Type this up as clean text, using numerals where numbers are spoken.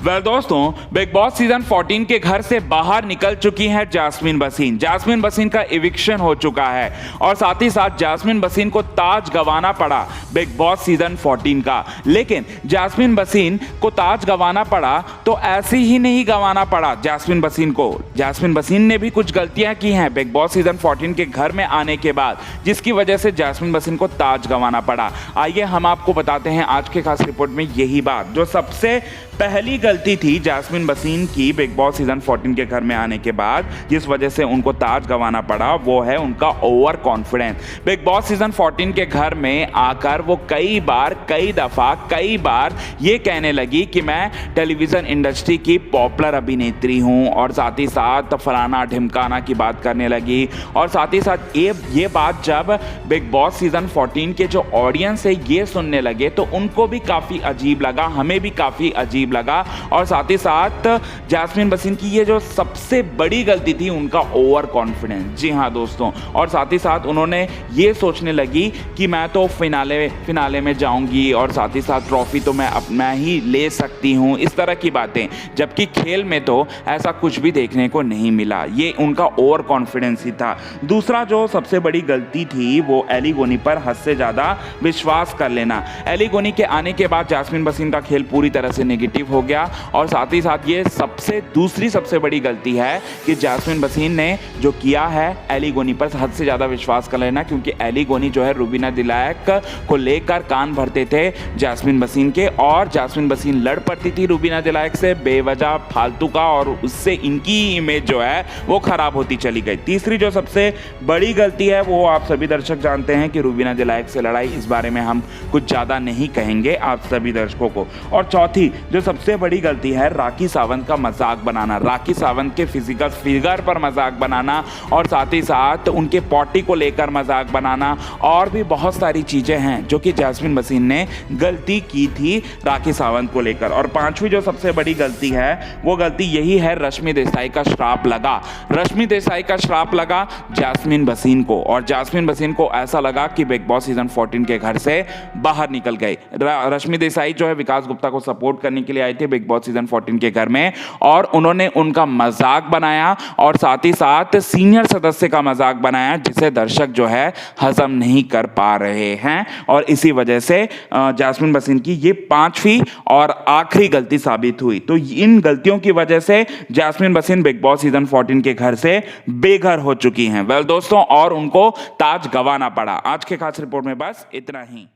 दोस्तों, big boss season 14 के घर से बाहर निकल चुकी हैं जास्मिन बसीन। जास्मिन बसीन का इविक्शन हो चुका है और साथ ही साथ जास्मिन बसीन को ताज गंवाना पड़ा बिग बॉस सीजन 14 का। लेकिन जास्मिन बसीन को ताज गंवाना पड़ा तो ऐसे ही नहीं गंवाना पड़ा जास्मिन बसीन को। जास्मिन बसीन ने भी कुछ गलतियां की हैं बिग बॉस सीजन 14 के घर में आने के बाद, जिसकी वजह से जास्मिन बसीन को ताज गंवाना पड़ा। आइए हम आपको बताते हैं आज के खास रिपोर्ट में यही बात। जो सबसे पहली गलती थी जास्मिन बसीन की बिग बॉस सीजन 14 के घर में आने के बाद, जिस वजह से उनको ताज गंवाना पड़ा, वो है उनका over confidence. Big boss season 14 के घर में आकर वो कई बार ये कहने लगी कि मैं टेलीविजन इंडस्ट्री की पॉपुलर अभिनेत्री हूं, और साथ ही साथ फलाना ढिमकाना की बात करने लगी। और साथ ही साथ ये बात जब बिग बॉस सीजन 14 के जो ऑडियंस है ये सुनने लगे तो उनको भी काफ़ी अजीब लगा, हमें भी काफ़ी अजीब लगा। और साथ ही साथ जास्मिन बसीन की ये जो सबसे बड़ी गलती थी उनका ओवर कॉन्फिडेंस। जी हाँ दोस्तों, और साथ ही साथ उन्होंने ये सोचने लगी कि मैं तो फिनाले में जाऊंगी और साथ ही साथ ट्रॉफी तो मैं ही ले सकती हूँ, इस तरह की बातें। जबकि खेल में तो ऐसा कुछ भी देखने को नहीं मिला, ये उनका ओवर कॉन्फिडेंस ही था। दूसरा जो सबसे बड़ी गलती थी वो एली गोनी पर हद से ज़्यादा विश्वास कर लेना। एली गोनी के आने के बाद जास्मिन बसीन का खेल पूरी तरह से नेगेटिव हो गया। और साथ ही साथ ये दूसरी सबसे बड़ी गलती है कि जास्मिन बसीन ने जो किया है एली गोनी पर हद से ज़्यादा विश्वास कर लेना, क्योंकि एली गोनी जो है रूबीना दिलायक को लेकर कान भरते थे जास्मिन बसीन के, और जास्मिन बसीन लड़ पड़ती थी रूबीना दिलायक से बेवजह फालतू का, और उससे इनकी इमेज जो है वो खराब होती चली गई। तीसरी जो सबसे बड़ी गलती है वो आप सभी दर्शक जानते हैं कि रूबीना दिलायक से लड़ाई, इस बारे में हम कुछ ज़्यादा नहीं कहेंगे आप सभी दर्शकों को। और चौथी जो सबसे बड़ी गलती है राखी सावंत का मजाक बनाना, राखी सावंत के फिजिकल फिगर पर मजाक बनाना, और साथ ही साथ उनके पॉटी को लेकर मजाक बनाना, और भी बहुत सारी चीज़ें हैं जो कि जास्मिन बसीन ने गलती की थी राखी सावंत को लेकर। और पांचवी जो सबसे बड़ी गलती है वो गलती यही है, रश्मि देसाई का श्राप लगा। रश्मि देसाई का श्राप लगा जास्मिन बसीन को, और जास्मिन बसीन को ऐसा लगा कि बिग बॉस सीजन 14 के घर से बाहर निकल गए। रश्मि देसाई जो है विकास गुप्ता को सपोर्ट करने के लिए आई थी बिग बॉस सीजन 14 के घर में, और उन्होंने उनका मजाक बनाया, और साथ ही साथ सीनियर सदस्य का मजाक बनाया, जिसे दर्शक जो है हजम नहीं कर पा रहे हैं। और इसी वजह से जास्मिन बसीन की ये पांचवी और आखिरी गलती साबित हुई। तो इन गलतियों की वजह से जास्मिन बसीन बिग बॉस सीजन 14 के घर से बेघर हो चुकी हैं। दोस्तों, और उनको ताज गंवाना पड़ा। आज के खास रिपोर्ट में बस इतना ही।